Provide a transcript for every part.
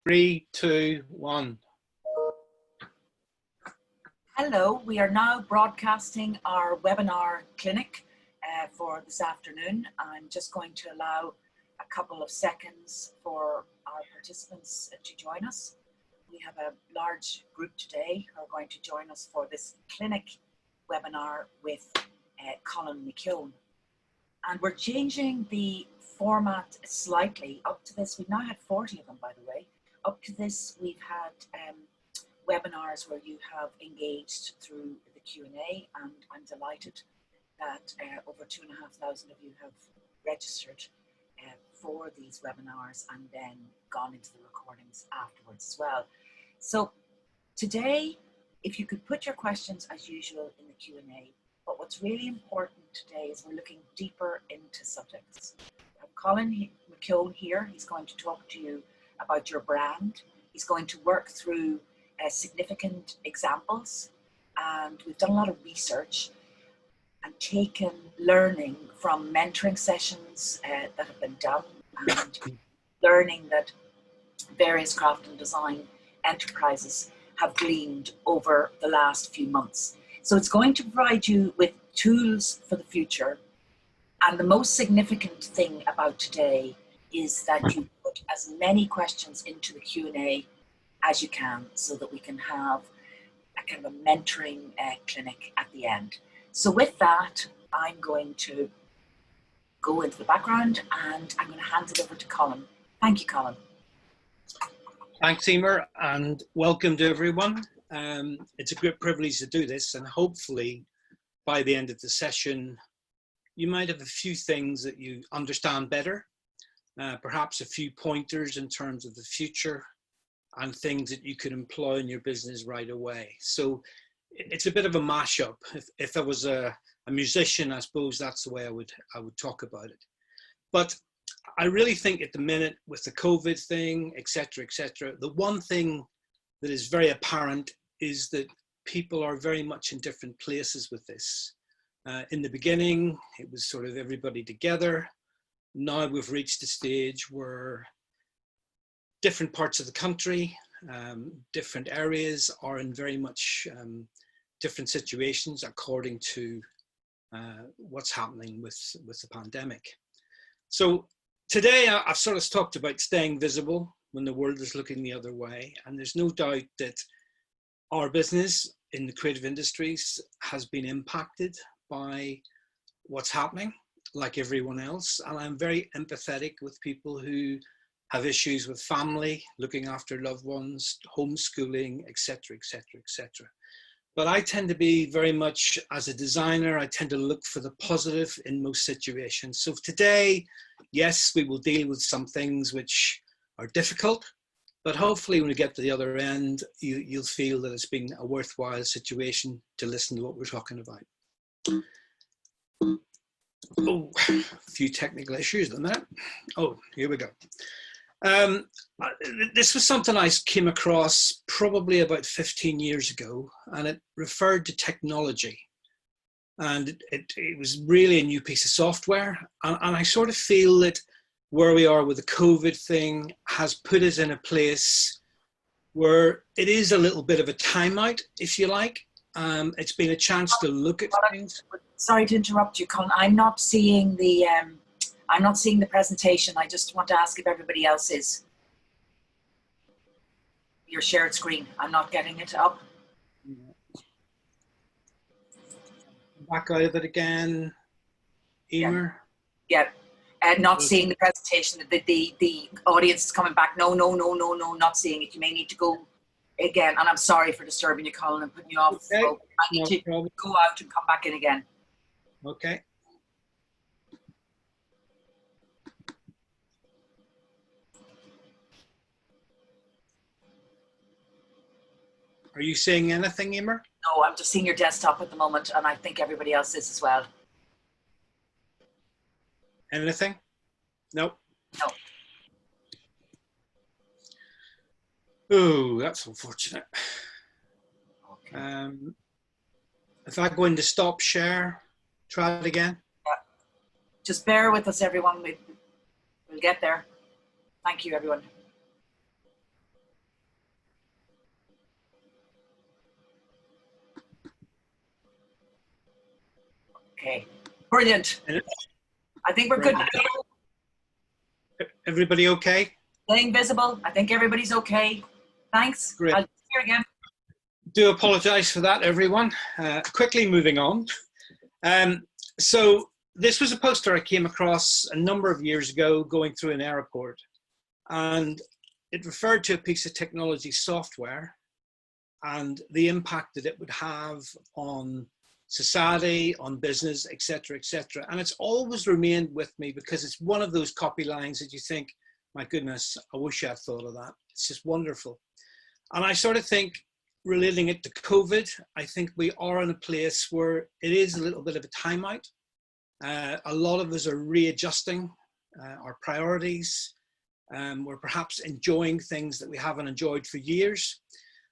3, 2, 1. Hello, we are now broadcasting our webinar clinic for this afternoon. I'm just going to allow a couple of seconds for our participants to join us. We have a large group today who are going to join us for this clinic webinar with Colin McKeown. And we're changing the format slightly. Up to this, we've now had 40 of them, by the way. Up to this, we've had webinars where you have engaged through the Q&A, and I'm delighted that over 2,500 of you have registered for these webinars and then gone into the recordings afterwards as well. So today, if you could put your questions as usual in the Q&A, but what's really important today is we're looking deeper into subjects. I have Colin McKeown here. He's going to talk to you about your brand. He's going to work through significant examples, and we've done a lot of research and taken learning from mentoring sessions that have been done and learning that various craft and design enterprises have gleaned over the last few months. So it's going to provide you with tools for the future, and the most significant thing about today is that you put as many questions into the Q&A as you can, so that we can have a kind of a mentoring clinic at the end. So with that, I'm going to go into the background and I'm going to hand it over to Colin. Thank you, Colin. Thanks, Emer, and welcome to everyone. It's a great privilege to do this, and hopefully by the end of the session, you might have a few things that you understand better, perhaps a few pointers in terms of the future, and things that you could employ in your business right away. So it's a bit of a mashup. If I was a musician, I suppose that's the way I would talk about it. But I really think at the minute with the COVID thing, etc., the one thing that is very apparent is that people are very much in different places with this. In the beginning, it was sort of everybody together. Now we've reached a stage where different parts of the country, different areas are in very much different situations according to what's happening with the pandemic. So today I've sort of talked about staying visible when the world is looking the other way. And there's no doubt that our business in the creative industries has been impacted by what's happening, like everyone else. And I'm very empathetic with people who have issues with family, looking after loved ones, homeschooling, etc., etc., etc. But I tend to be very much, as a designer, I tend to look for the positive in most situations. So today, yes, we will deal with some things which are difficult, but hopefully when we get to the other end, you'll feel that it's been a worthwhile situation to listen to what we're talking about. Oh, a few technical issues at the minute. Oh, here we go. This was something I came across probably about 15 years ago, and it referred to technology, and it was really a new piece of software, and I sort of feel that where we are with the COVID thing has put us in a place where it is a little bit of a timeout, if you like. It's been a chance to look at things. Sorry to interrupt you, Colin. I'm not seeing the presentation. I just want to ask if everybody else is. Your shared screen. I'm not getting it up. Back out of it again, Emer. Yeah. And not seeing the presentation. The audience is coming back. No, not seeing it. You may need to go again. And I'm sorry for disturbing you, Colin, and putting you off. Okay. So I need to go out and come back in again. Okay. Are you seeing anything, Emer? No, I'm just seeing your desktop at the moment, and I think everybody else is as well. Anything? Nope. No. Oh, that's unfortunate. Okay. If I go into stop share, try it again. Yeah. Just bear with us, everyone. We'll get there. Thank you, everyone. Okay, brilliant. And I think we're good. everybody okay? Staying visible. I think everybody's okay. Thanks. Great. I'll see you again. Do apologize for that, everyone. Quickly moving on. So this was a poster I came across a number of years ago going through an airport, and it referred to a piece of technology software and the impact that it would have on society, on business, etc., etc. And it's always remained with me because it's one of those copy lines that you think, my goodness, I wish I'd thought of that. It's just wonderful. And I sort of think, relating it to COVID, I think we are in a place where it is a little bit of a timeout. A lot of us are readjusting our priorities. We're perhaps enjoying things that we haven't enjoyed for years.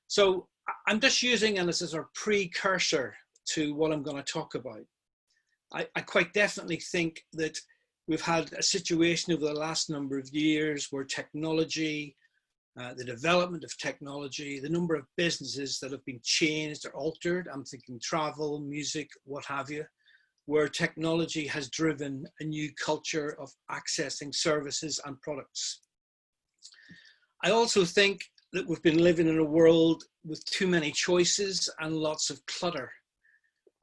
So I'm just using this as our precursor to what I'm going to talk about. I quite definitely think that we've had a situation over the last number of years where technology, the development of technology, the number of businesses that have been changed or altered, I'm thinking travel, music, what have you, where technology has driven a new culture of accessing services and products. I also think that we've been living in a world with too many choices and lots of clutter.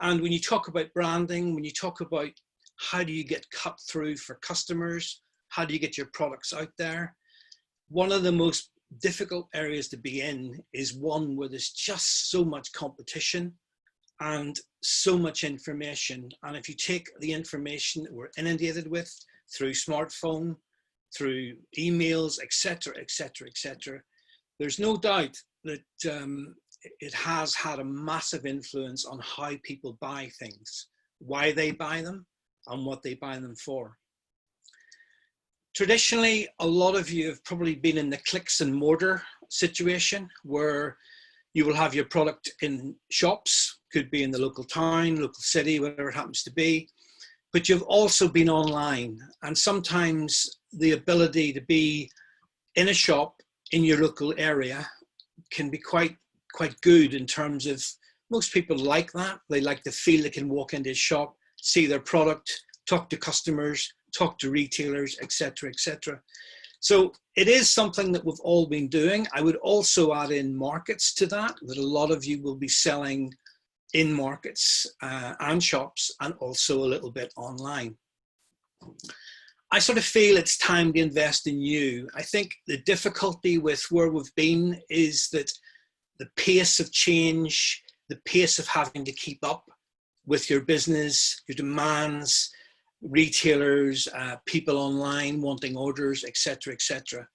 And when you talk about branding, when you talk about how do you get cut through for customers, how do you get your products out there, one of the most difficult areas to be in is one where there's just so much competition and so much information. And if you take the information that we're inundated with through smartphone, through emails, etc., etc., etc., there's no doubt that it has had a massive influence on how people buy things, why they buy them, and what they buy them for. Traditionally, a lot of you have probably been in the clicks and mortar situation where you will have your product in shops, could be in the local town, local city, whatever it happens to be, but you've also been online. And sometimes the ability to be in a shop in your local area can be quite good in terms of, most people like that. They like to feel they can walk into a shop, see their product, talk to customers, talk to retailers, etc., etc. So it is something that we've all been doing. I would also add in markets to that a lot of you will be selling in markets and shops, and also a little bit online. I sort of feel it's time to invest in you. I think the difficulty with where we've been is that the pace of change, the pace of having to keep up with your business, your demands, retailers, people online wanting orders, etc., etc.,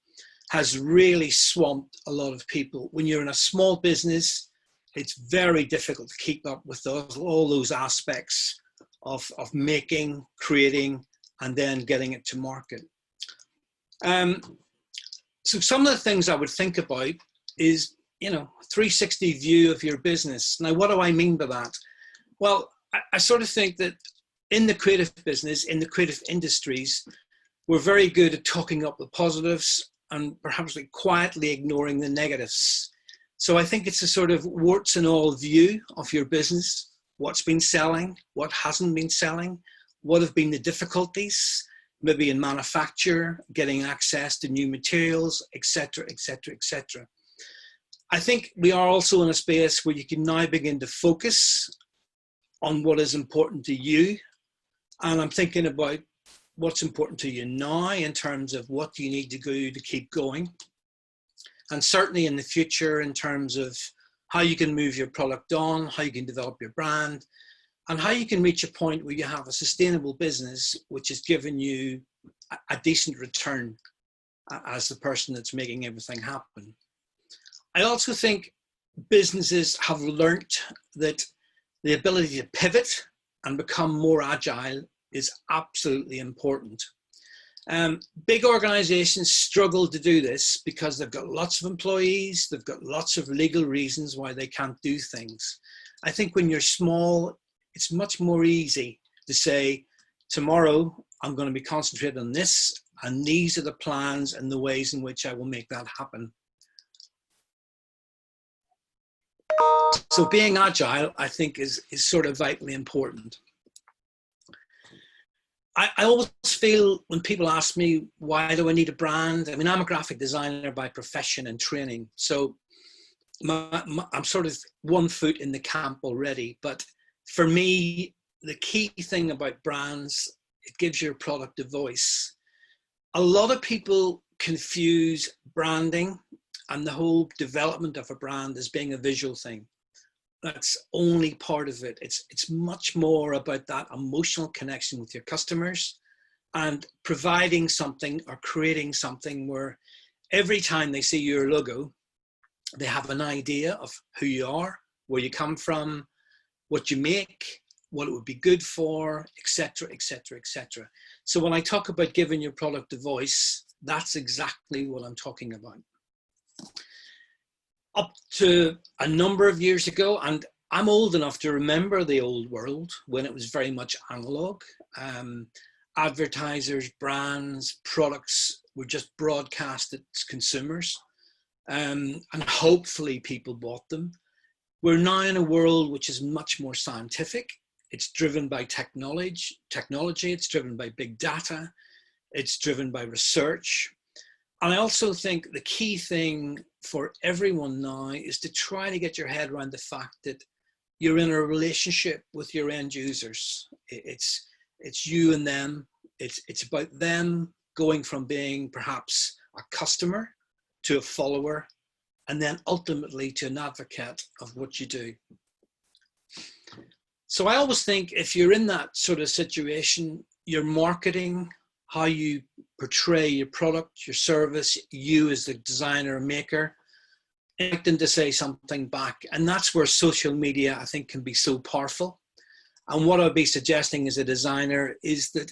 has really swamped a lot of people. When you're in a small business, it's very difficult to keep up with all those aspects of making, creating, and then getting it to market. So some of the things I would think about is, 360 view of your business. Now, what do I mean by that? Well, I sort of think that in the creative business, in the creative industries, we're very good at talking up the positives and perhaps like quietly ignoring the negatives. So I think it's a sort of warts and all view of your business, what's been selling, what hasn't been selling, what have been the difficulties, maybe in manufacture, getting access to new materials, etc., etc., etc. I think we are also in a space where you can now begin to focus on what is important to you. And I'm thinking about what's important to you now in terms of what you need to do to keep going. And certainly in the future in terms of how you can move your product on, how you can develop your brand, and how you can reach a point where you have a sustainable business which is giving you a decent return as the person that's making everything happen. I also think businesses have learnt that the ability to pivot and become more agile is absolutely important. Big organizations struggle to do this because they've got lots of employees, they've got lots of legal reasons why they can't do things. I think when you're small, it's much more easy to say, tomorrow I'm going to be concentrated on this, and these are the plans and the ways in which I will make that happen. So being agile, I think, is sort of vitally important. I always feel when people ask me, why do I need a brand? I mean, I'm a graphic designer by profession and training. So I'm sort of one foot in the camp already. But for me, the key thing about brands, it gives your product a voice. A lot of people confuse branding and the whole development of a brand as being a visual thing. That's only part of it. It's much more about that emotional connection with your customers and providing something or creating something where every time they see your logo, they have an idea of who you are, where you come from, what you make, what it would be good for, etc., etc., etc. So when I talk about giving your product a voice, that's exactly what I'm talking about. Up to a number of years ago, and I'm old enough to remember the old world when it was very much analog. Advertisers, brands, products were just broadcast at consumers, and hopefully people bought them. We're now in a world which is much more scientific. It's driven by technology, it's driven by big data, it's driven by research. And I also think the key thing for everyone now is to try to get your head around the fact that you're in a relationship with your end users. It's you and them. It's about them going from being perhaps a customer to a follower, and then ultimately to an advocate of what you do. So I always think if you're in that sort of situation, your marketing, how you portray your product, your service, you as the designer or maker, expecting to say something back. And that's where social media, I think, can be so powerful. And what I'd be suggesting as a designer is that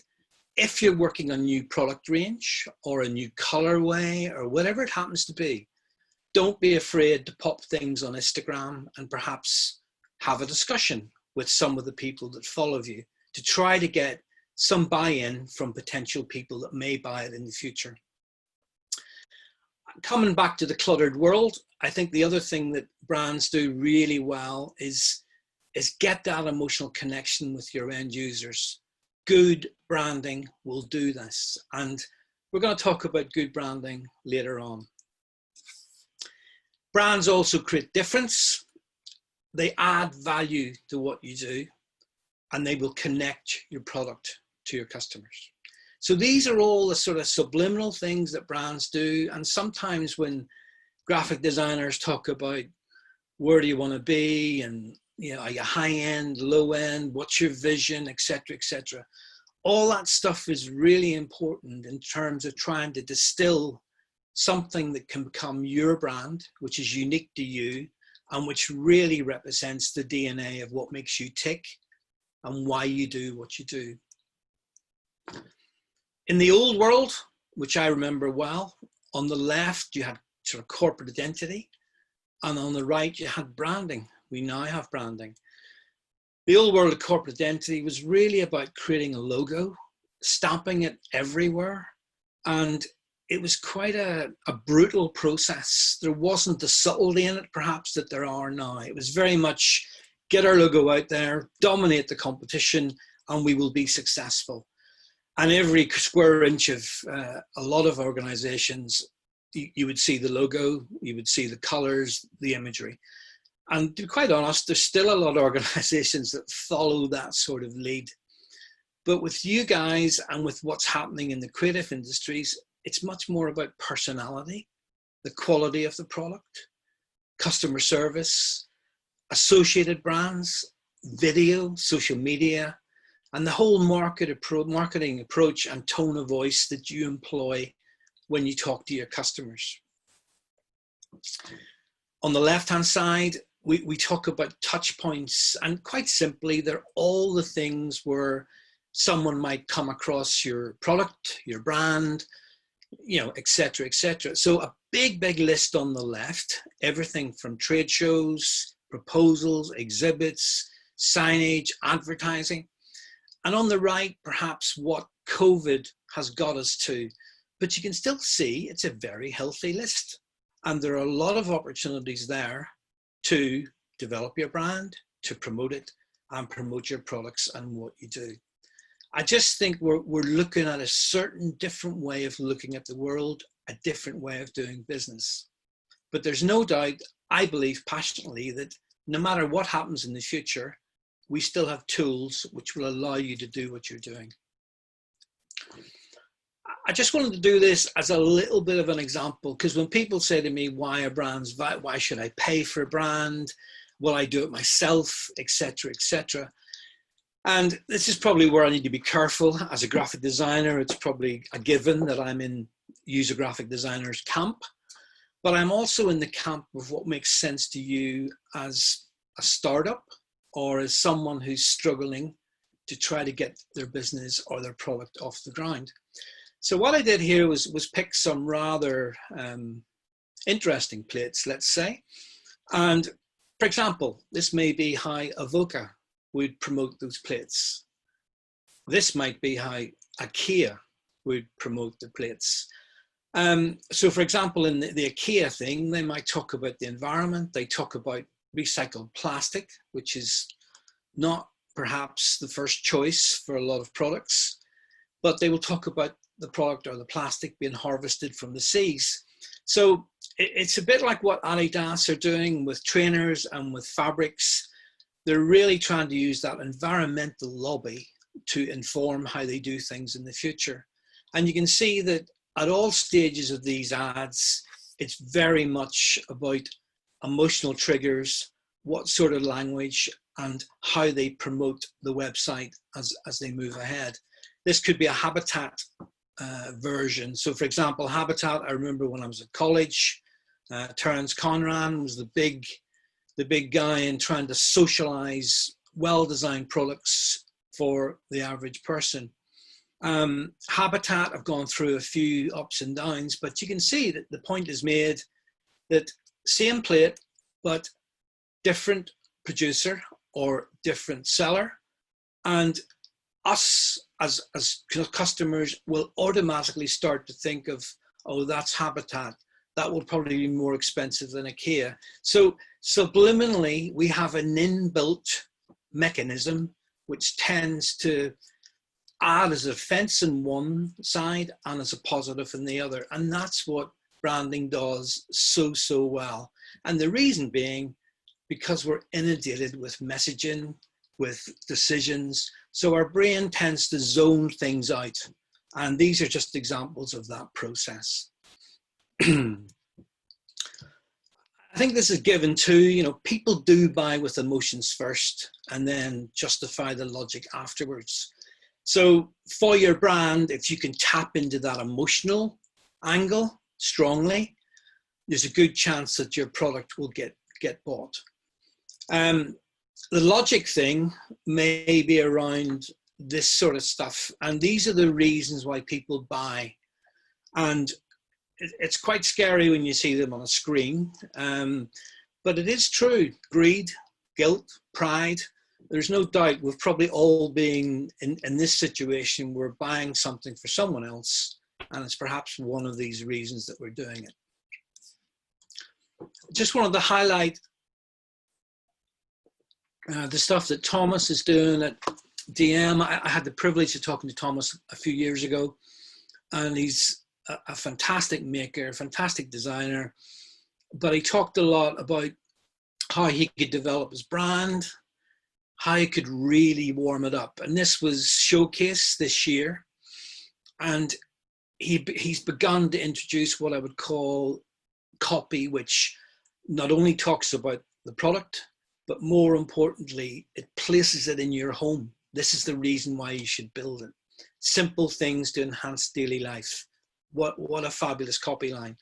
if you're working on a new product range or a new colorway or whatever it happens to be, don't be afraid to pop things on Instagram and perhaps have a discussion with some of the people that follow you to try to get some buy-in from potential people that may buy it in the future. Coming back to the cluttered world, I think the other thing that brands do really well is get that emotional connection with your end users. Good branding will do this. And we're going to talk about good branding later on. Brands also create difference. They add value to what you do, and they will connect your product to your customers. So these are all the sort of subliminal things that brands do. And sometimes when graphic designers talk about where do you want to be, and are you high end, low end, what's your vision, etc., etc., all that stuff is really important in terms of trying to distill something that can become your brand, which is unique to you and which really represents the DNA of what makes you tick and why you do what you do. In the old world, which I remember well, on the left you had sort of corporate identity, and on the right you had branding. We now have branding. The old world of corporate identity was really about creating a logo, stamping it everywhere, and it was quite a brutal process. There wasn't the subtlety in it, perhaps, that there are now. It was very much get our logo out there, dominate the competition, and we will be successful. And every square inch of a lot of organizations, you would see the logo, you would see the colors, the imagery. And to be quite honest, there's still a lot of organizations that follow that sort of lead. But with you guys and with what's happening in the creative industries, it's much more about personality, the quality of the product, customer service, associated brands, video, social media, and the whole marketing approach and tone of voice that you employ when you talk to your customers. On the left-hand side, we talk about touch points, and quite simply, they're all the things where someone might come across your product, your brand, etc., etc. So a big list on the left, everything from trade shows, proposals, exhibits, signage, advertising. And on the right, perhaps what COVID has got us to. But you can still see it's a very healthy list. And there are a lot of opportunities there to develop your brand, to promote it, and promote your products and what you do. I just think we're looking at a certain different way of looking at the world, a different way of doing business. But there's no doubt, I believe passionately, that no matter what happens in the future, we still have tools which will allow you to do what you're doing. I just wanted to do this as a little bit of an example, because when people say to me, why are brands, why should I pay for a brand? Will I do it myself, etc., etc. And this is probably where I need to be careful. As a graphic designer, it's probably a given that I'm in user graphic designers camp, but I'm also in the camp of what makes sense to you as a startup or as someone who's struggling to try to get their business or their product off the ground. So what I did here was pick some rather interesting plates, let's say. And for example, this may be how Avoca would promote those plates. This might be how IKEA would promote the plates. So for example, in the IKEA thing, they might talk about the environment. They talk about recycled plastic, which is not perhaps the first choice for a lot of products, but they will talk about the product or the plastic being harvested from the seas. So it's a bit like what Adidas are doing with trainers and with fabrics. They're really trying to use that environmental lobby to inform how they do things in the future. And you can see that at all stages of these ads, it's very much about emotional triggers, what sort of language, and how they promote the website as they move ahead. This could be a Habitat version. So for example, Habitat, I remember when I was at college, Terence Conran was the big guy in trying to socialize well-designed products for the average person. Habitat have gone through a few ups and downs, but you can see that the point is made that same plate, but different producer or different seller. And us as customers will automatically start to think of, oh, that's Habitat. That will probably be more expensive than IKEA. So subliminally, we have an inbuilt mechanism which tends to add as a offense in one side and as a positive in the other. And that's what branding does so well. And the reason being, because we're inundated with messaging, with decisions. So our brain tends to zone things out. And these are just examples of that process. I think this is given too, people do buy with emotions first and then justify the logic afterwards. So for your brand, if you can tap into that emotional angle strongly, there's a good chance that your product will get bought. The logic thing may be around this sort of stuff. And these are the reasons why people buy. And it's quite scary when you see them on a screen. But it is true. Greed, guilt, pride. There's no doubt we've probably all been in this situation. We're buying something for someone else. And it's perhaps one of these reasons that we're doing it. Just wanted to highlight the stuff that Thomas is doing at DM. I had the privilege of talking to Thomas a few years ago, and he's a fantastic maker, a fantastic designer, but he talked a lot about how he could develop his brand, how he could really warm it up. And this was showcased this year. And he's begun to introduce what I would call copy, which not only talks about the product, but more importantly, it places it in your home. This is the reason why you should build it. Simple things to enhance daily life. What a fabulous copy line.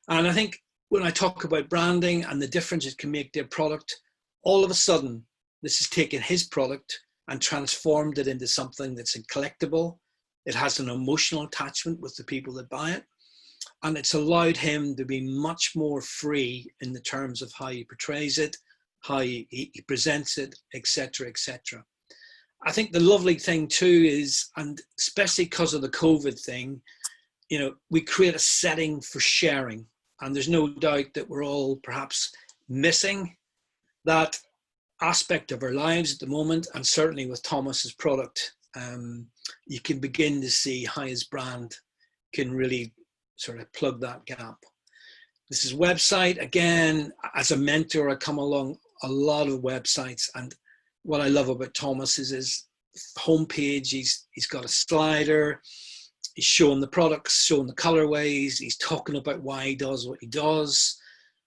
And I think when I talk about branding and the difference it can make to a product, all of a sudden, this has taken his product and transformed it into something that's a collectible. It has an emotional attachment with the people that buy it. And it's allowed him to be much more free in the terms of how he portrays it, how he presents it, etc., etc. I think the lovely thing too is, and especially because of the COVID thing, we create a setting for sharing. And there's no doubt that we're all perhaps missing that aspect of our lives at the moment, and certainly with Thomas's product. you can begin to see how his brand can really sort of plug that gap. This is website. Again, as a mentor, I come along a lot of websites, and what I love about Thomas is his homepage. He's got a slider. He's showing the products, showing the colorways. He's talking about why he does what he does.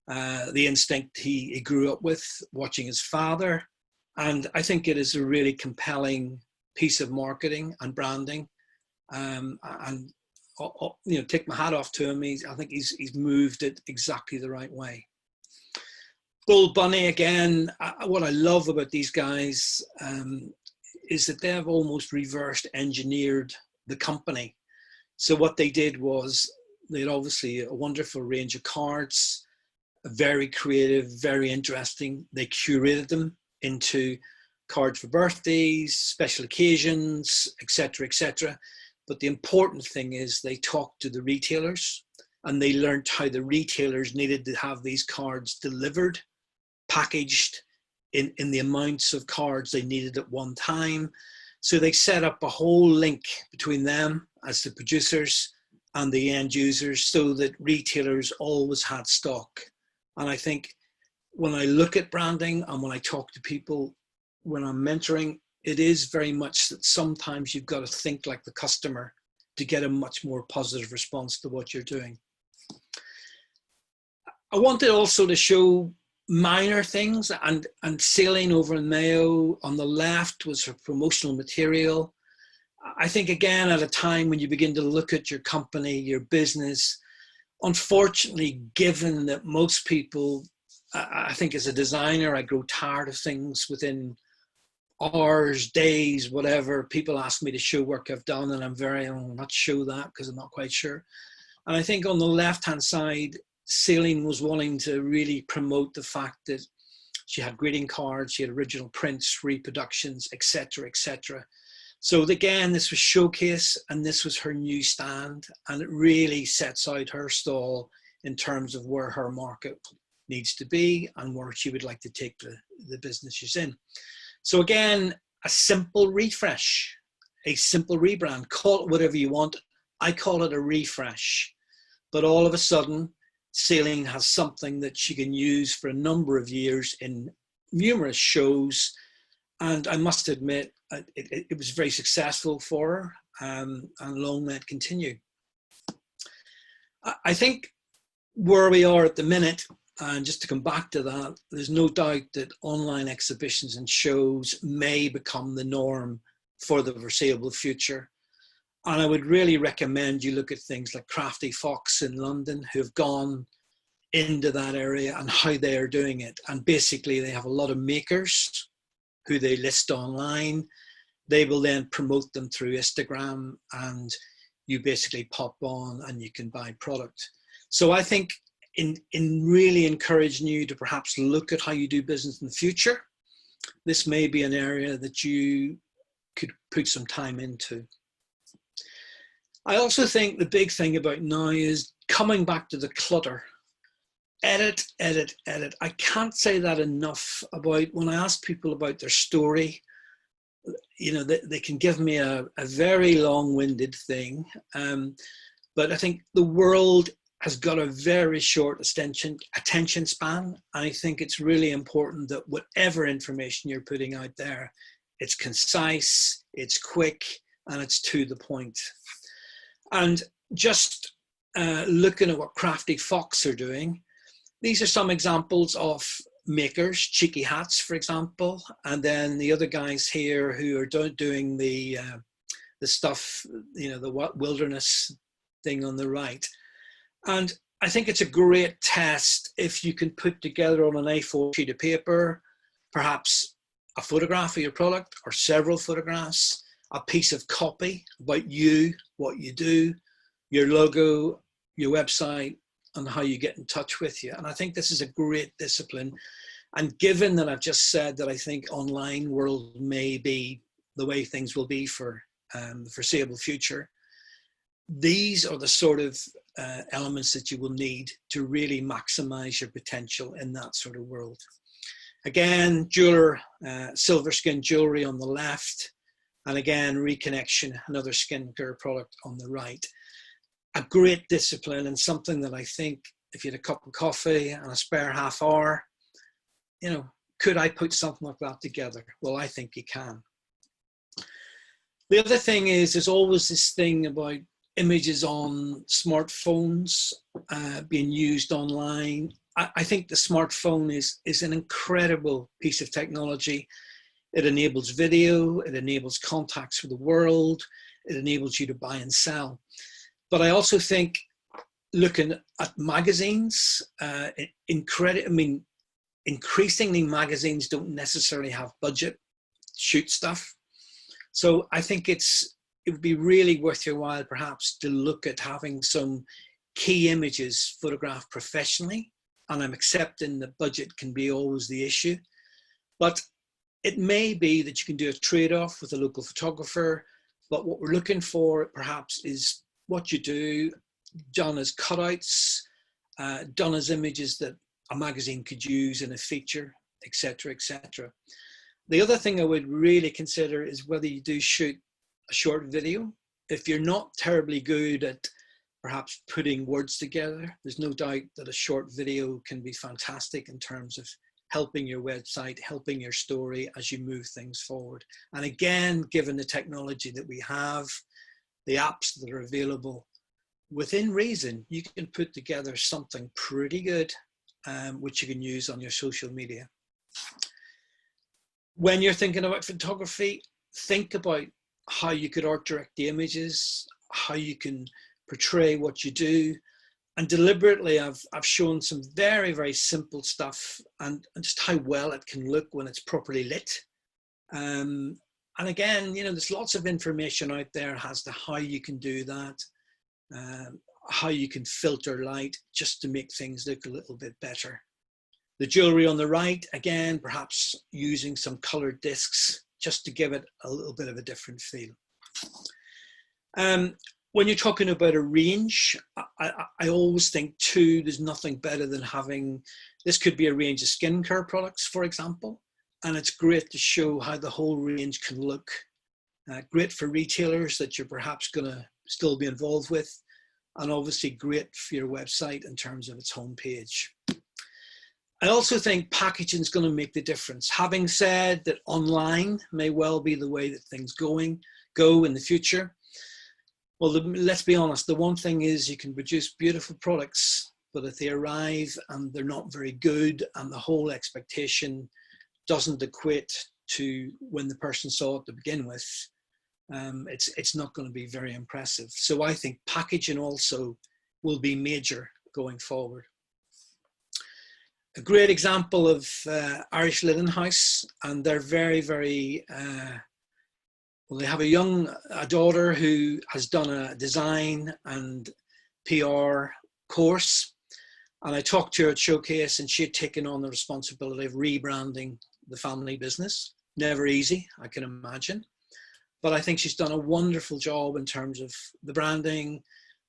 The instinct he grew up with, watching his father. And I think it is a really compelling piece of marketing and branding. And you know, take my hat off to him. I think he's moved it exactly the right way. Bull Bunny, again, what I love about these guys is that they have almost reversed engineered the company. So what they did was, they had obviously a wonderful range of cards, very creative, very interesting. They curated them into cards for birthdays, special occasions, etc., etc. But the important thing is they talked to the retailers, and they learned how the retailers needed to have these cards delivered, packaged in the amounts of cards they needed at one time. So they set up a whole link between them as the producers and the end users, so that retailers always had stock. And I think when I look at branding and when I talk to people, when I'm mentoring, it is very much that sometimes you've got to think like the customer to get a much more positive response to what you're doing. I wanted also to show minor things, and Céline over in Mayo on the left was her promotional material. I think, again, at a time when you begin to look at your company, your business, unfortunately, given that most people, I think as a designer, I grow tired of things within hours, days, whatever. People ask me to show work I've done, and I'm not show that because I'm not quite sure. And I think on the left-hand side, Céline was wanting to really promote the fact that she had greeting cards, she had original prints, reproductions, etc., etc. So again, this was showcase, and this was her new stand, and it really sets out her stall in terms of where her market needs to be and where she would like to take the business she's in. So again, a simple refresh, a simple rebrand, call it whatever you want. I call it a refresh, but all of a sudden, Céline has something that she can use for a number of years in numerous shows. And I must admit, it was very successful for her, and long may it continue. I think where we are at the minute, and just to come back to that, there's no doubt that online exhibitions and shows may become the norm for the foreseeable future. And I would really recommend you look at things like Crafty Fox in London, who have gone into that area and how they are doing it. And basically they have a lot of makers who they list online. They will then promote them through Instagram, and you basically pop on and you can buy product. So I think in really encouraging you to perhaps look at how you do business in the future, this may be an area that you could put some time into. I also think the big thing about now is coming back to the clutter. Edit, edit, edit. I can't say that enough about when I ask people about their story. You know, they can give me a very long-winded thing. But I think the world has got a very short attention span. I think it's really important that whatever information you're putting out there, it's concise, it's quick, and it's to the point. And just looking at what Crafty Fox are doing, these are some examples of makers, Cheeky Hats, for example, and then the other guys here who are doing the stuff, you know, the wilderness thing on the right. And I think it's a great test if you can put together on an A4 sheet of paper, perhaps a photograph of your product or several photographs, a piece of copy about you, what you do, your logo, your website, and how you get in touch with you. And I think this is a great discipline. And given that I've just said that I think online world may be the way things will be for the foreseeable future, these are the sort of elements that you will need to really maximize your potential in that sort of world. Again, jeweler, silver skin jewelry on the left, And again, reconnection, another skincare product on the right. A great discipline, and something that I think if you had a cup of coffee and a spare half hour, you know, could I put something like that together? Well, I think you can. The other thing is, there's always this thing about images on smartphones being used online. I think the smartphone is an incredible piece of technology. It enables video, it enables contacts with the world, it enables you to buy and sell. But I also think looking at magazines, increasingly magazines don't necessarily have budget to shoot stuff. So I think it would be really worth your while perhaps to look at having some key images photographed professionally. And I'm accepting that budget can be always the issue. But it may be that you can do a trade-off with a local photographer. But what we're looking for perhaps is what you do done as cutouts, done as images that a magazine could use in a feature, etc., etc. The other thing I would really consider is whether you do shoot a short video. If you're not terribly good at perhaps putting words together, there's no doubt that a short video can be fantastic in terms of helping your website, helping your story as you move things forward. And again, given the technology that we have, the apps that are available, within reason, you can put together something pretty good, which you can use on your social media. When you're thinking about photography, think about how you could art direct the images, how you can portray what you do. And deliberately, I've shown some very, very simple stuff and just how well it can look when it's properly lit. And again, you know, there's lots of information out there as to how you can do that, how you can filter light just to make things look a little bit better. The jewelry on the right, again, perhaps using some colored discs just to give it a little bit of a different feel. When you're talking about a range, I always think too, there's nothing better than having, this could be a range of skincare products, for example, and it's great to show how the whole range can look. Great for retailers that you're perhaps gonna still be involved with, and obviously great for your website in terms of its homepage. I also think packaging is going to make the difference. Having said that, online may well be the way that things go in the future. Well, let's be honest, the one thing is you can produce beautiful products, but if they arrive and they're not very good and the whole expectation doesn't equate to when the person saw it to begin with, it's not going to be very impressive. So I think packaging also will be major going forward. A great example of Irish Linen House, and they're very, very, well, they have a daughter who has done a design and PR course. And I talked to her at Showcase, and she had taken on the responsibility of rebranding the family business. Never easy, I can imagine. But I think she's done a wonderful job in terms of the branding,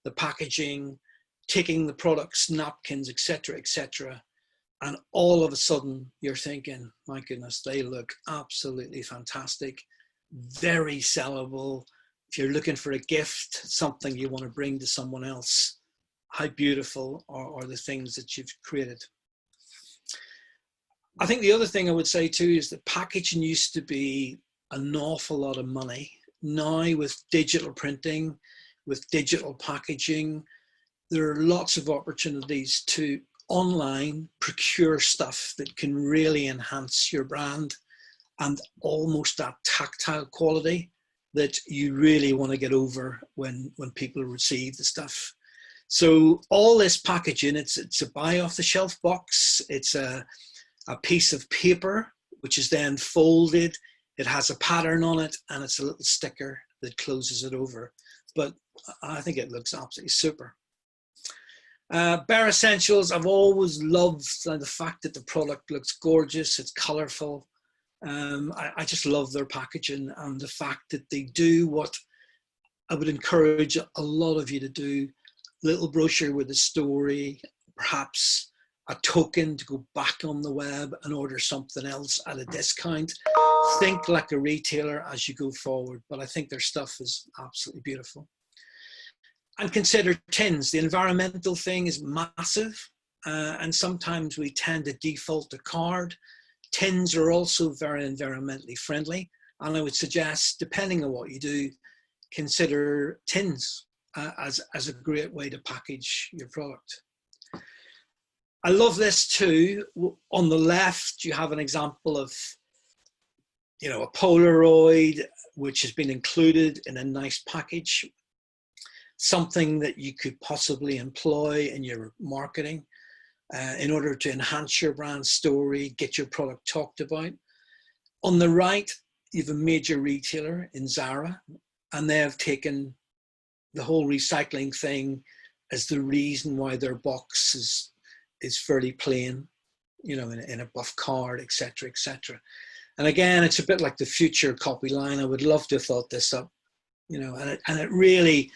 the packaging, taking the products, napkins, etc., etc. And all of a sudden you're thinking, my goodness, they look absolutely fantastic, very sellable. If you're looking for a gift, something you want to bring to someone else, how beautiful are the things that you've created. I think the other thing I would say too is that packaging used to be an awful lot of money. Now with digital printing, with digital packaging, there are lots of opportunities to online procure stuff that can really enhance your brand and almost that tactile quality that you really want to get over when people receive the stuff. So all this packaging, it's a buy off the shelf box, it's a piece of paper which is then folded, it has a pattern on it, and it's a little sticker that closes it over. But I think it looks absolutely super. Bare Essentials, I've always loved the fact that the product looks gorgeous, it's colorful. I just love their packaging and the fact that they do what I would encourage a lot of you to do. Little brochure with a story, perhaps a token to go back on the web and order something else at a discount. think like a retailer as you go forward, but I think their stuff is absolutely beautiful. And consider tins. The environmental thing is massive, and sometimes we tend to default to card. Tins are also very environmentally friendly, and I would suggest, depending on what you do, consider tins as a great way to package your product. I love this too. On the left, you have an example of, you know, a Polaroid, which has been included in a nice package, something that you could possibly employ in your marketing in order to enhance your brand story, get your product talked about. On the right, you have a major retailer in Zara, and they have taken the whole recycling thing as the reason why their box is fairly plain, you know, in a buff card, etc., etc. And again, it's a bit like the future copy line. I would love to have thought this up, you know, and it really,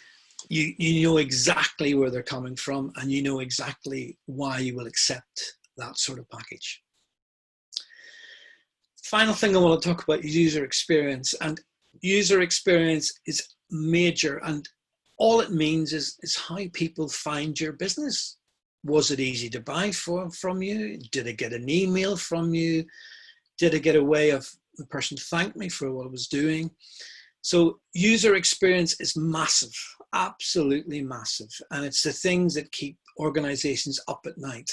you know exactly where they're coming from, and you know exactly why you will accept that sort of package. Final thing I want to talk about is user experience, and user experience is major, and all it means is how people find your business. Was it easy to buy from you? Did I get an email from you? Did I get a way of the person thank me for what I was doing? So user experience is massive, absolutely massive. And it's the things that keep organizations up at night.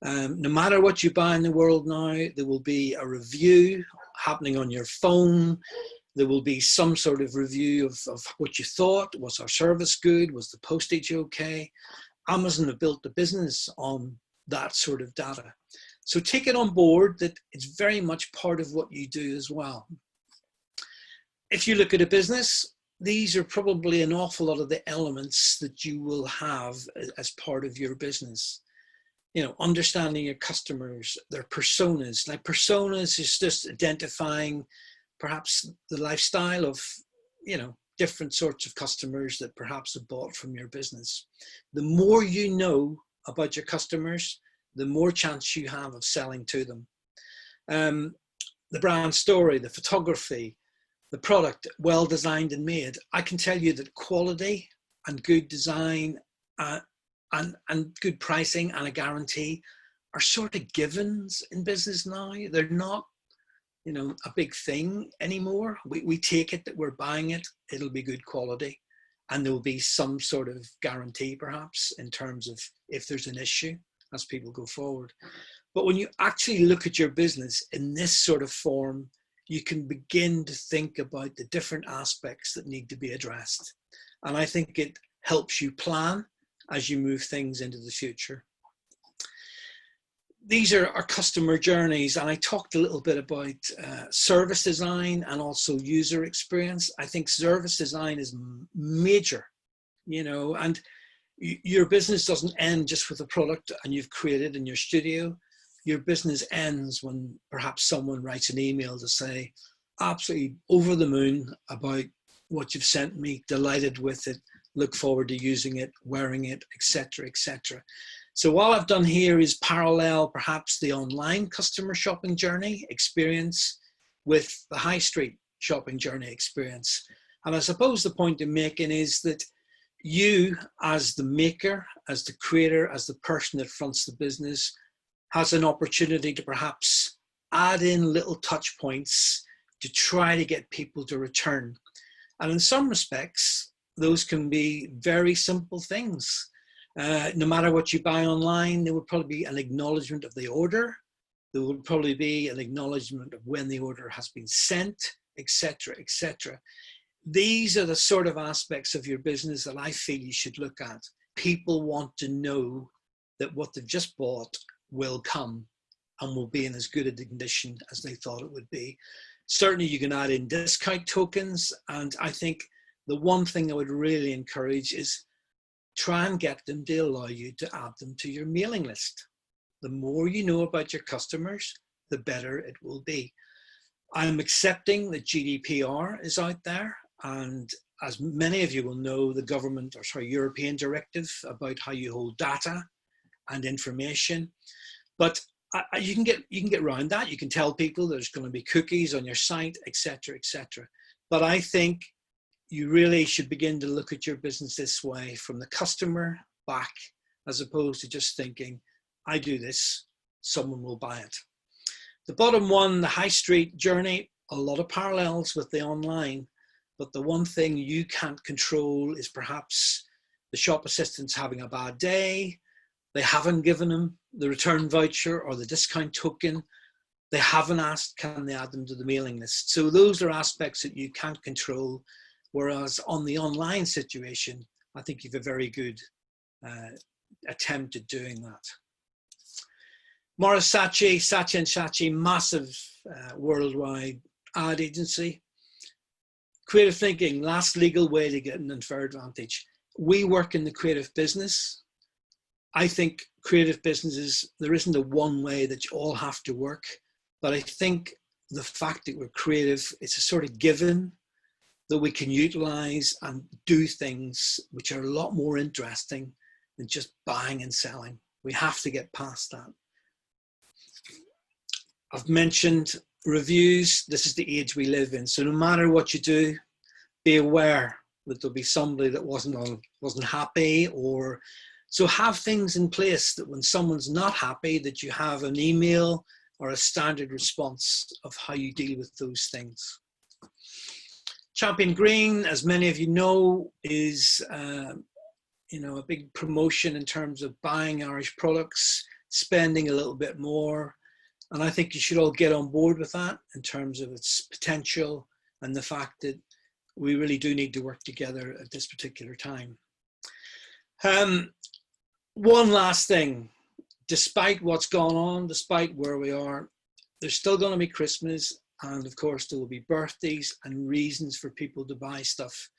No matter what you buy in the world now, there will be a review happening on your phone. There will be some sort of review of what you thought. Was our service good? Was the postage okay? Amazon have built the business on that sort of data. So take it on board that it's very much part of what you do as well. If you look at a business, these are probably an awful lot of the elements that you will have as part of your business. You know, understanding your customers, their personas. Like personas is just identifying perhaps the lifestyle of, you know, different sorts of customers that perhaps have bought from your business. The more you know about your customers, the more chance you have of selling to them. The brand story, the photography, the product, well designed and made. I can tell you that quality and good design and good pricing and a guarantee are sort of givens in business now. They're not, you know, a big thing anymore. We take it that we're buying it, it'll be good quality, and there will be some sort of guarantee perhaps in terms of if there's an issue as people go forward. But when you actually look at your business in this sort of form, you can begin to think about the different aspects that need to be addressed. And I think it helps you plan as you move things into the future. These are our customer journeys, and I talked a little bit about service design and also user experience. I think service design is major, you know, and your business doesn't end just with a product and you've created in your studio. Your business ends when perhaps someone writes an email to say, absolutely over the moon about what you've sent me, delighted with it, look forward to using it, wearing it, etc., etc. So what I've done here is parallel perhaps the online customer shopping journey experience with the high street shopping journey experience. And I suppose the point I'm making is that you as the maker, as the creator, as the person that fronts the business has an opportunity to perhaps add in little touch points to try to get people to return. And in some respects, those can be very simple things. No matter what you buy online, there would probably be an acknowledgement of the order. There would probably be an acknowledgement of when the order has been sent, etc., etc. These are the sort of aspects of your business that I feel you should look at. People want to know that what they've just bought will come and will be in as good a condition as they thought it would be. Certainly you can add in discount tokens, and I think the one thing I would really encourage is try and get them to allow you to add them to your mailing list. The more you know about your customers, the better it will be. I'm accepting that GDPR is out there, and as many of you will know, the government, or sorry, European directive about how you hold data and information. But you can get around that. You can tell people there's going to be cookies on your site, etc., etc. But I think you really should begin to look at your business this way, from the customer back, as opposed to just thinking, I do this, someone will buy it. The bottom one, the high street journey, a lot of parallels with the online, but the one thing you can't control is perhaps the shop assistant's having a bad day. They haven't given them the return voucher or the discount token. They haven't asked, can they add them to the mailing list? So those are aspects that you can't control. Whereas on the online situation, I think you've a very good attempt at doing that. Morris Saatchi, Saatchi & Saatchi, massive worldwide ad agency. Creative thinking, last legal way to get an unfair advantage. We work in the creative business. I think creative businesses, there isn't a one way that you all have to work, but I think the fact that we're creative, it's a sort of given that we can utilize and do things which are a lot more interesting than just buying and selling. We have to get past that. I've mentioned reviews. This is the age we live in. So no matter what you do, be aware that there'll be somebody that wasn't happy, or so have things in place that when someone's not happy, that you have an email or a standard response of how you deal with those things. Champion Green, as many of you know, is a big promotion in terms of buying Irish products, spending a little bit more. And I think you should all get on board with that in terms of its potential and the fact that we really do need to work together at this particular time. One last thing, despite what's gone on, despite where we are, there's still going to be Christmas. And of course, there will be birthdays and reasons for people to buy stuff.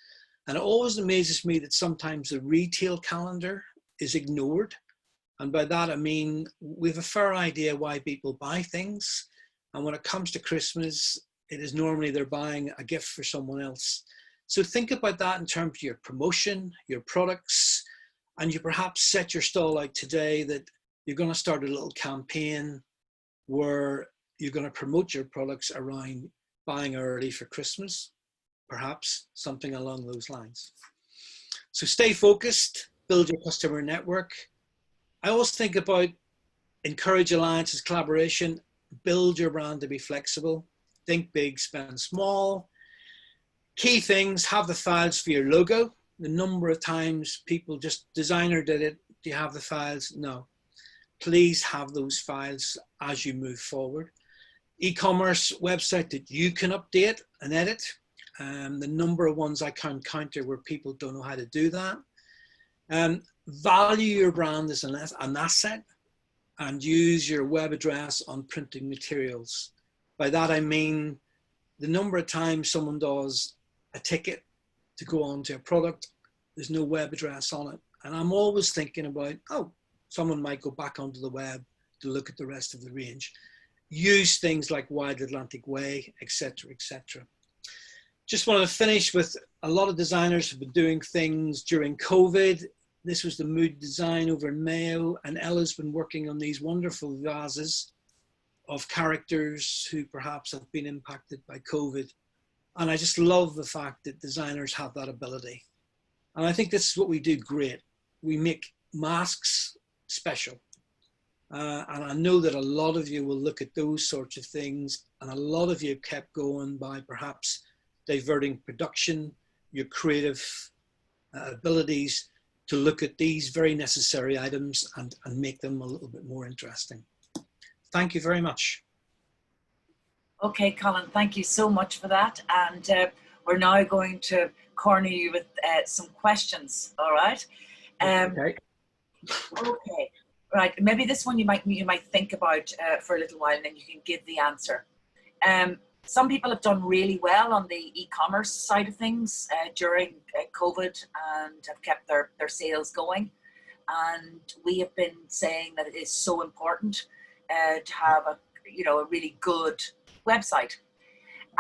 And it always amazes me that sometimes the retail calendar is ignored. And by that, I mean, we have a fair idea why people buy things. And when it comes to Christmas, it is normally they're buying a gift for someone else. So think about that in terms of your promotion, your products, and you perhaps set your stall out today that you're going to start a little campaign where you're going to promote your products around buying early for Christmas, perhaps something along those lines. So stay focused, build your customer network. I always think about encourage alliances, collaboration, build your brand to be flexible, think big, spend small. Key things, have the files for your logo. The number of times people just, designer did it, do you have the files? No. Please have those files as you move forward. E-commerce website that you can update and edit. The number of ones I can counter where people don't know how to do that. Value your brand as an asset and use your web address on printing materials. By that I mean the number of times someone does a ticket to go on to a product, there's no web address on it. And I'm always thinking about, oh, someone might go back onto the web to look at the rest of the range. Use things like Wide Atlantic Way, etc., etc. Just want to finish with a lot of designers have been doing things during COVID. This was the mood design over in Mayo, and Ella's been working on these wonderful vases of characters who perhaps have been impacted by COVID. And I just love the fact that designers have that ability. And I think this is what we do great. We make masks special. And I know that a lot of you will look at those sorts of things, and a lot of you kept going by perhaps diverting production, your creative abilities to look at these very necessary items and make them a little bit more interesting. Thank you very much. Okay, Colin, thank you so much for that. And we're now going to corner you with some questions, all right? Okay. Okay, right. Maybe this one you might think about for a little while, and then you can give the answer. Some people have done really well on the e-commerce side of things during COVID and have kept their sales going. And we have been saying that it is so important to have a really good website.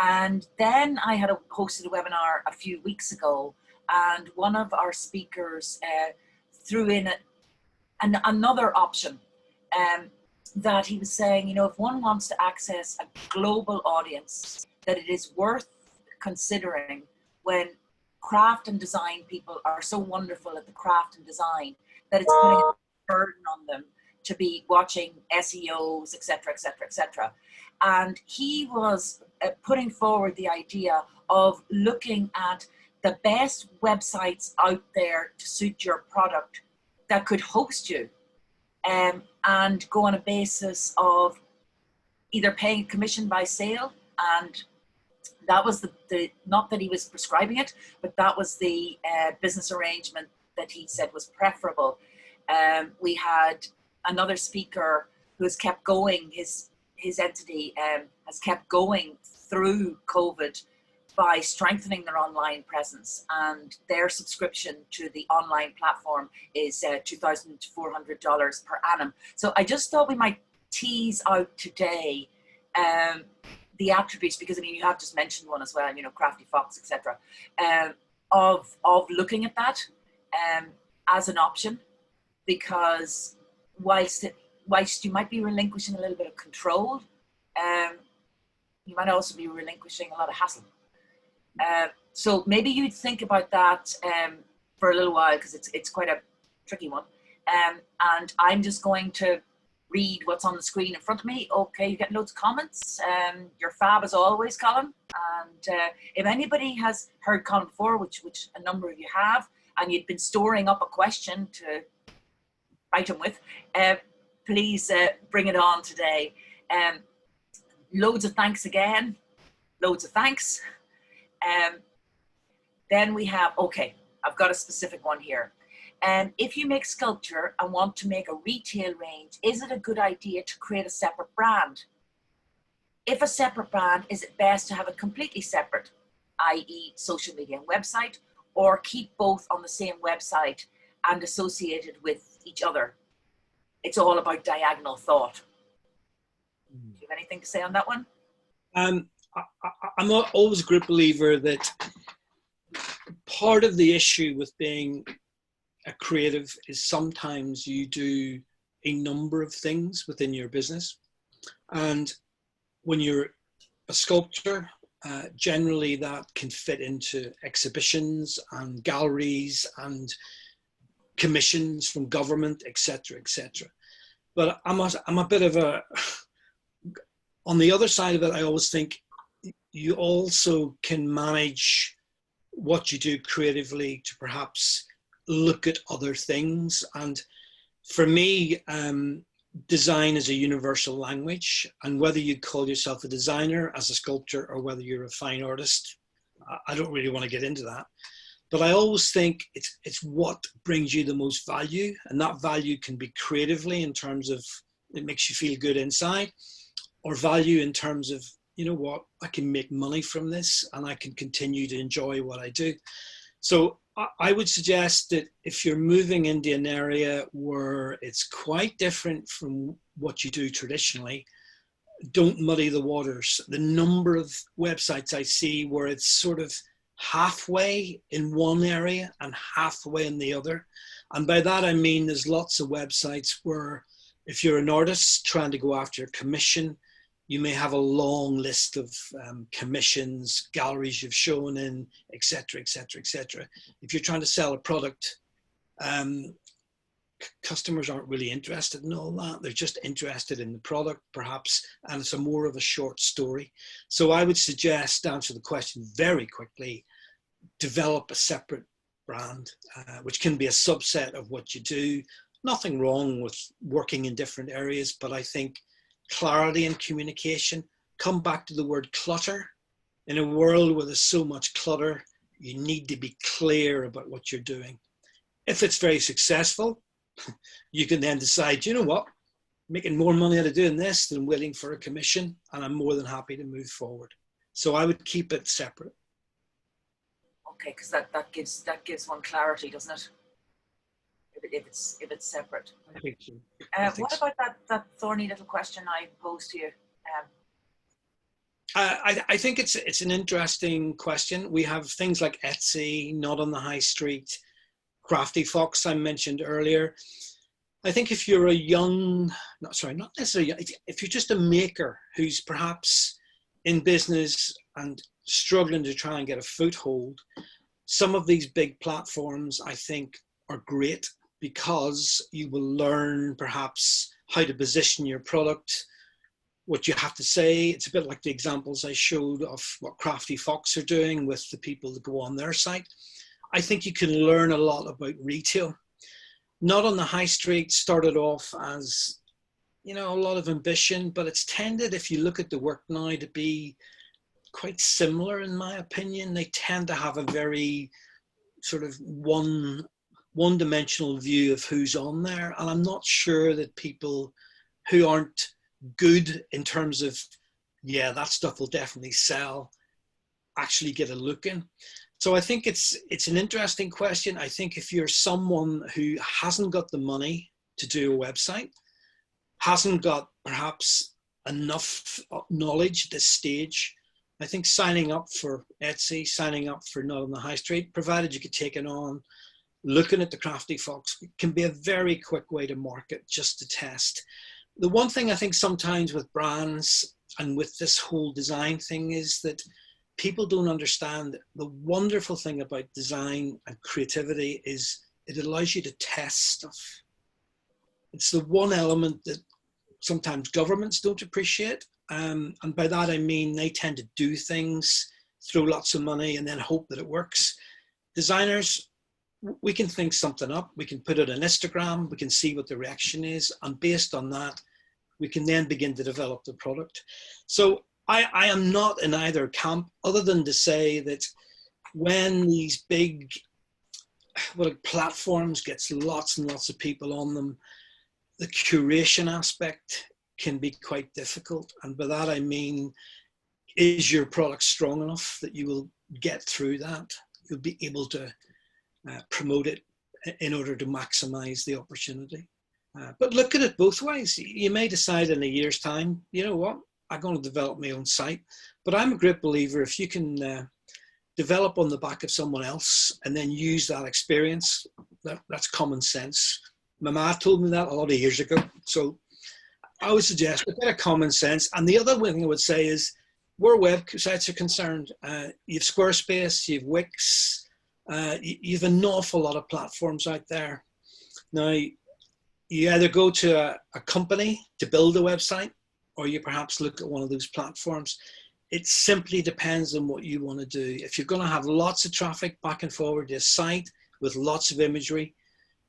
And then I had hosted a webinar a few weeks ago, and one of our speakers threw in another option. that he was saying, you know, if one wants to access a global audience, that it is worth considering when craft and design people are so wonderful at the craft and design that it's putting a burden on them to be watching SEOs, etc., etc., etc. And he was putting forward the idea of looking at the best websites out there to suit your product that could host you, and go on a basis of either paying commission by sale, and that was the not that he was prescribing it, but that was the business arrangement that he said was preferable. We had another speaker who has kept going, his entity has kept going through COVID by strengthening their online presence, and their subscription to the online platform is $2,400 per annum. So I just thought we might tease out today the attributes, because I mean, you have just mentioned one as well, you know, Crafty Fox, etc., of looking at that as an option, because whilst you might be relinquishing a little bit of control, you might also be relinquishing a lot of hassle. So maybe you'd think about that for a little while, because it's quite a tricky one. And I'm just going to read what's on the screen in front of me. Okay, you get loads of comments. You're fab as always, Colin. And if anybody has heard Colin before, which a number of you have, and you'd been storing up a question to fight him with, please bring it on today. Loads of thanks again. Loads of thanks. Then we have, okay, I've got a specific one here. If you make sculpture and want to make a retail range, is it a good idea to create a separate brand? If a separate brand, is it best to have a completely separate, i.e. social media and website, or keep both on the same website and associated with each other? It's all about diagonal thought. Do you have anything to say on that one? I'm always a great believer that part of the issue with being a creative is sometimes you do a number of things within your business. And when you're a sculptor, generally that can fit into exhibitions and galleries and commissions from government, etc., etc. But I'm a bit of a, on the other side of it, I always think you also can manage what you do creatively to perhaps look at other things. And for me, design is a universal language, and whether you call yourself a designer as a sculptor or whether you're a fine artist, I don't really want to get into that. But I always think it's what brings you the most value, and that value can be creatively in terms of it makes you feel good inside, or value in terms of, you know what, I can make money from this and I can continue to enjoy what I do. So I would suggest that if you're moving into an area where it's quite different from what you do traditionally, don't muddy the waters. The number of websites I see where it's sort of halfway in one area and halfway in the other. And by that, I mean, there's lots of websites where if you're an artist trying to go after a commission, you may have a long list of commissions, galleries you've shown in, et cetera, et cetera, et cetera. If you're trying to sell a product, customers aren't really interested in all that. They're just interested in the product, perhaps, and it's more of a short story. So I would suggest, to answer the question very quickly, develop a separate brand, which can be a subset of what you do. Nothing wrong with working in different areas, but I think clarity and communication. Come back to the word clutter. In a world where there's so much clutter, you need to be clear about what you're doing. If it's very successful, you can then decide, you know what, making more money out of doing this than waiting for a commission, and I'm more than happy to move forward. So I would keep it separate. Okay, because that gives one clarity, doesn't it? If it's separate. I think so. What about that thorny little question I posed to you? I think it's an interesting question. We have things like Etsy, Not on the High Street, Crafty Fox I mentioned earlier. I think if you're a young, not necessarily, if you're just a maker who's perhaps in business and struggling to try and get a foothold, some of these big platforms, I think, are great because you will learn perhaps how to position your product, what you have to say. It's a bit like the examples I showed of what Crafty Fox are doing with the people that go on their site. I think you can learn a lot about retail. Not on the high street, started off as, a lot of ambition, but it's tended, if you look at the work now, to be quite similar, in my opinion. They tend to have a very sort of one-dimensional view of who's on there. And I'm not sure that people who aren't good in terms of, yeah, that stuff will definitely sell, actually get a look in. So I think it's an interesting question. I think if you're someone who hasn't got the money to do a website, hasn't got perhaps enough knowledge at this stage, I think signing up for Etsy, signing up for Not on the High Street, provided you could take it on, looking at the Crafty Fox, can be a very quick way to market, just to test. The one thing I think sometimes with brands and with this whole design thing is that people don't understand the wonderful thing about design and creativity is it allows you to test stuff. It's the one element that sometimes governments don't appreciate. And by that, I mean, they tend to do things, throw lots of money and then hope that it works. Designers, we can think something up. We can put it on Instagram. We can see what the reaction is. And based on that, we can then begin to develop the product. So I am not in either camp, other than to say that when these big platforms gets lots and lots of people on them, the curation aspect can be quite difficult. And by that, I mean, is your product strong enough that you will get through that? You'll be able to promote it in order to maximize the opportunity. But look at it both ways. You may decide in a year's time, you know what, I'm going to develop my own site. But I'm a great believer if you can develop on the back of someone else and then use that experience, that's common sense. My ma told me that a lot of years ago. So I would suggest a bit of common sense. And the other thing I would say is where websites are concerned, you've Squarespace, you've Wix, you've an awful lot of platforms out there. Now, you either go to a company to build a website, or you perhaps look at one of those platforms. It simply depends on what you want to do. If you're going to have lots of traffic back and forward to a site with lots of imagery,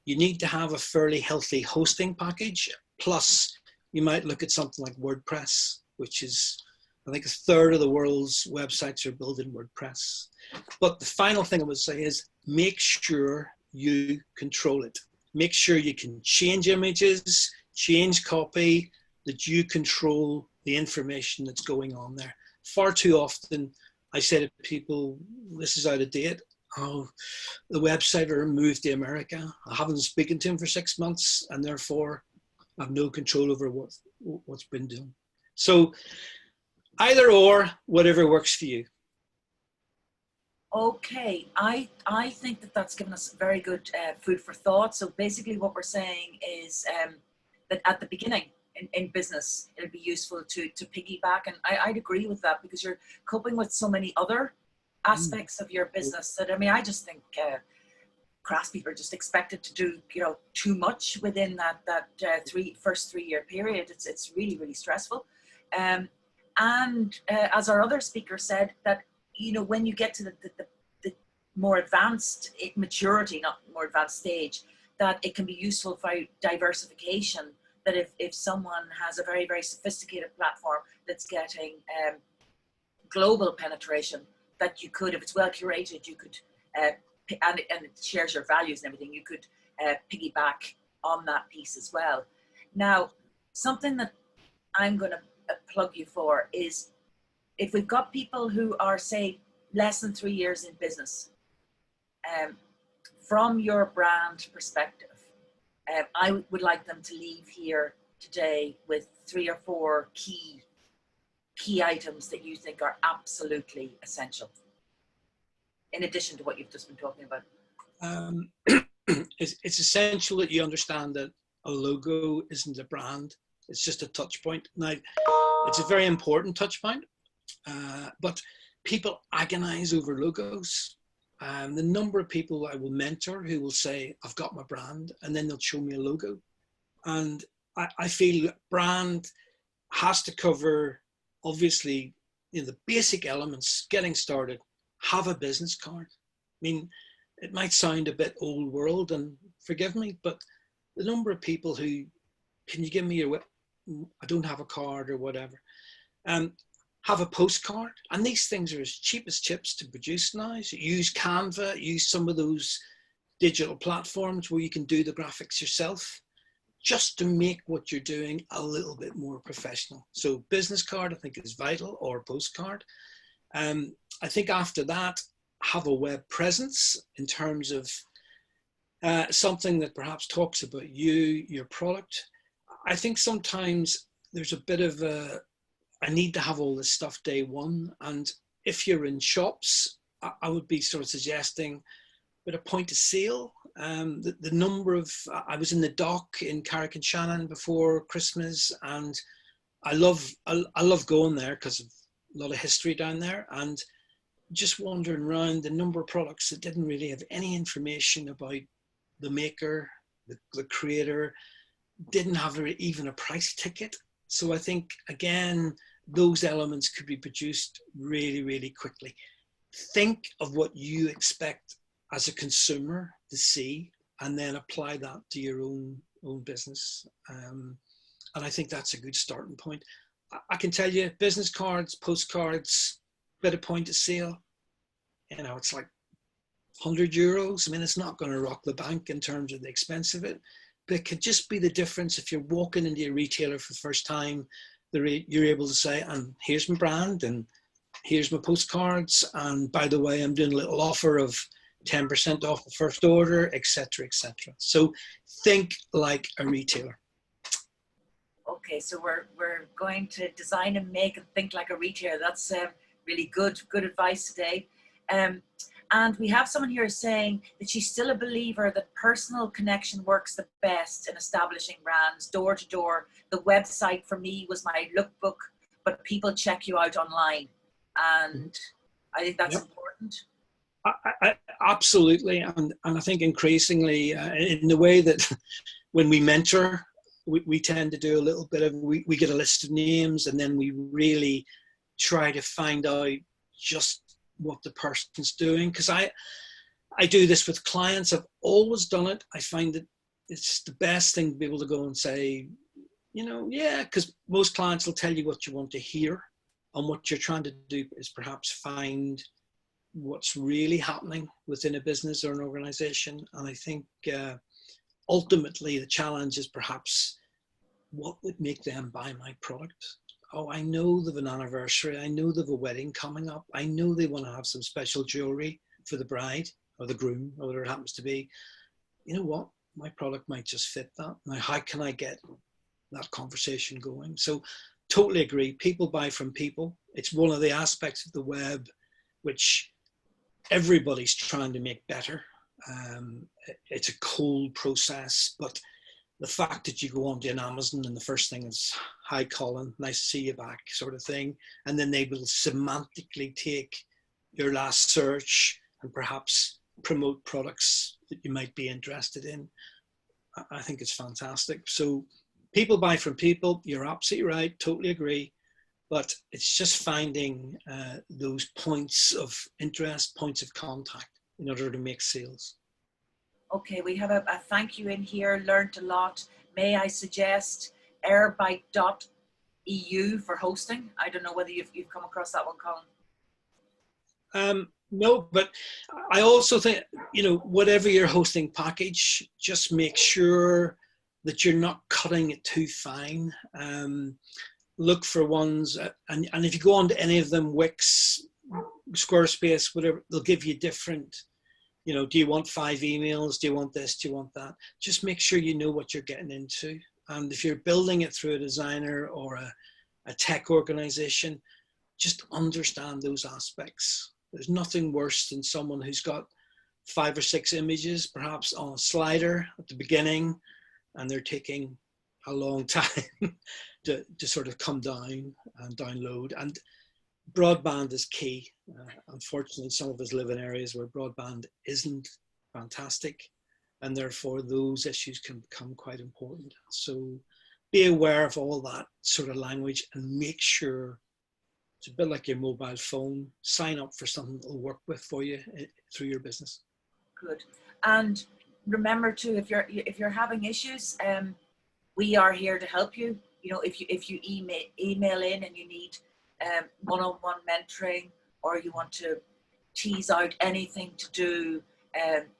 you need to have a fairly healthy hosting package. Plus, you might look at something like WordPress, which is, I think, a third of the world's websites are built in WordPress. But the final thing I would say is make sure you control it. Make sure you can change images, change copy, that you control the information that's going on there. Far too often, I say to people, this is out of date. Oh, the website are moved to America. I haven't been speaking to him for 6 months, and therefore I have no control over what's been done. So either or, whatever works for you. Okay, I think that's given us very good food for thought. So basically what we're saying is that at the beginning in business, it'll be useful to piggyback. And I'd agree with that because you're coping with so many other aspects of your business that, I mean, I just think craftspeople are just expected to do, too much within that first 3 year period. It's really, really stressful. And as our other speaker said, that when you get to the more advanced maturity, not more advanced stage, that it can be useful for diversification. That if someone has a very, very sophisticated platform that's getting global penetration, that you could, if it's well curated, you could, and it shares your values and everything, you could piggyback on that piece as well. Now, something that I'm going to plug you for is, if we've got people who are, say, less than 3 years in business, from your brand perspective, I would like them to leave here today with 3 or 4 key items that you think are absolutely essential, in addition to what you've just been talking about. It's essential that you understand that a logo isn't a brand. It's just a touch point. Now, it's a very important touch point, but people agonize over logos. The number of people I will mentor who will say, I've got my brand, and then they'll show me a logo. And I feel brand has to cover, obviously, the basic elements, getting started, have a business card. I mean, it might sound a bit old world, and forgive me, but the number of people who, can you give me your, I don't have a card or whatever, have a postcard. And these things are as cheap as chips to produce now. So use Canva, use some of those digital platforms where you can do the graphics yourself, just to make what you're doing a little bit more professional. So business card, I think, is vital, or postcard. I think after that, have a web presence in terms of something that perhaps talks about you, your product. I think sometimes there's a bit of I need to have all this stuff day one. And if you're in shops, I would be sort of suggesting with a point of sale. The number of, I was in the dock in Carrick-on-Shannon before Christmas, and I love going there because of a lot of history down there, and just wandering around, the number of products that didn't really have any information about the maker, the creator, didn't have even a price ticket. So I think, again, those elements could be produced really, really quickly. Think of what you expect as a consumer to see, and then apply that to your own business. And I think that's a good starting point. I can tell you, business cards, postcards, bit of point of sale, it's like €100. I mean, it's not going to rock the bank in terms of the expense of it, but it could just be the difference if you're walking into a retailer for the first time. You're able to say, and here's my brand, and here's my postcards, and by the way, I'm doing a little offer of 10% off the first order, etc., etc. So think like a retailer. Okay, so we're going to design and make and think like a retailer. That's really good advice today. And we have someone here saying that she's still a believer that personal connection works the best in establishing brands, door to door. The website for me was my lookbook, but people check you out online. And I think that's important. I absolutely. And I think increasingly in the way that when we mentor, we tend to do a little bit of, we get a list of names, and then we really try to find out just what the person's doing. Because I do this with clients. I've always done it. I find that it's the best thing to be able to go and say, because most clients will tell you what you want to hear, and what you're trying to do is perhaps find what's really happening within a business or an organization. And I think ultimately the challenge is perhaps what would make them buy my product. Oh, I know they've an anniversary. I know they've a wedding coming up. I know they want to have some special jewelry for the bride or the groom, or whatever it happens to be. You know what? My product might just fit that. Now, how can I get that conversation going? So totally agree. People buy from people. It's one of the aspects of the web which everybody's trying to make better. It's a cold process, but the fact that you go onto an Amazon and the first thing is, hi Colin, nice to see you back, sort of thing. And then they will semantically take your last search and perhaps promote products that you might be interested in. I think it's fantastic. So people buy from people, you're absolutely right, totally agree. But it's just finding those points of interest, points of contact in order to make sales. Okay, we have a thank you in here, learned a lot. May I suggest airbyte.eu for hosting? I don't know whether you've come across that one, Colin. No, but I also think, whatever your hosting package, just make sure that you're not cutting it too fine. Look for ones, and if you go on to any of them, Wix, Squarespace, whatever, they'll give you different, do you want 5 emails? Do you want this? Do you want that? Just make sure you know what you're getting into. And if you're building it through a designer or a tech organization, just understand those aspects. There's nothing worse than someone who's got 5 or 6 images, perhaps on a slider at the beginning, and they're taking a long time to sort of come down and download. And broadband is key. Unfortunately, some of us live in areas where broadband isn't fantastic, and therefore those issues can become quite important. So be aware of all that sort of language and make sure it's a bit like your mobile phone. Sign up for something that will work with for you through your business. Good. And remember too, if you're having issues, we are here to help you. You know, if you email in and you need one-on-one mentoring, or you want to tease out anything to do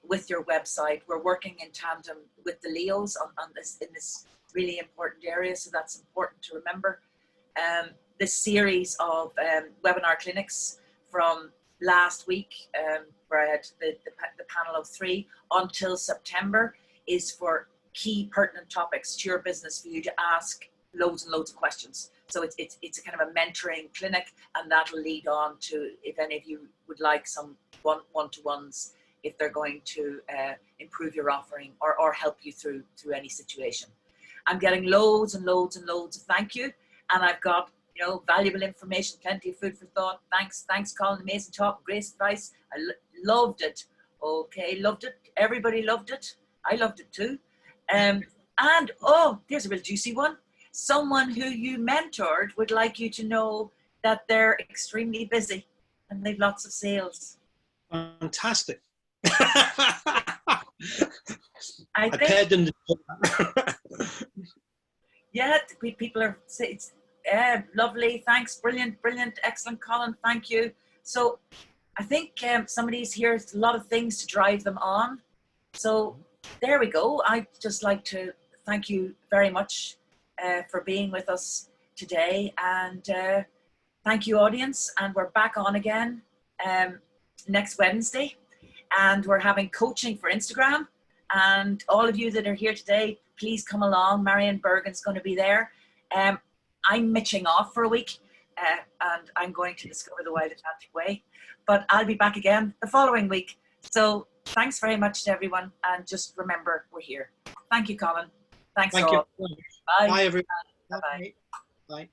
with your website, we're working in tandem with the Leos on this in this really important area. So that's important to remember. This series of webinar clinics from last week, where I had the panel of 3 until September, is for key pertinent topics to your business for you to ask loads and loads of questions. So it's a kind of a mentoring clinic, and that'll lead on to if any of you would like some one-to-ones if they're going to improve your offering or help you through any situation. I'm getting loads and loads and loads of thank you, and I've got, you know, valuable information, plenty of food for thought. Thanks, Colin. Amazing talk, great advice. I loved it. Okay, loved it. Everybody loved it. I loved it too. And oh, there's a real juicy one. Someone who you mentored would like you to know that they're extremely busy and they've lots of sales. Fantastic. I paid them to yeah, people are, it's lovely. Thanks. Brilliant, excellent, Colin. Thank you. So I think somebody's here, a lot of things to drive them on. So there we go. I'd just like to thank you very much for being with us today. And thank you, audience. And we're back on again next Wednesday. And we're having coaching for Instagram. And all of you that are here today, please come along. Marion Bergen's going to be there. I'm mitching off for a week, and I'm going to discover the Wild Atlantic Way. But I'll be back again the following week. So thanks very much to everyone. And just remember, we're here. Thank you, Colin. Thanks all. Thank you. Bye. Bye, everyone. Bye-bye. Bye.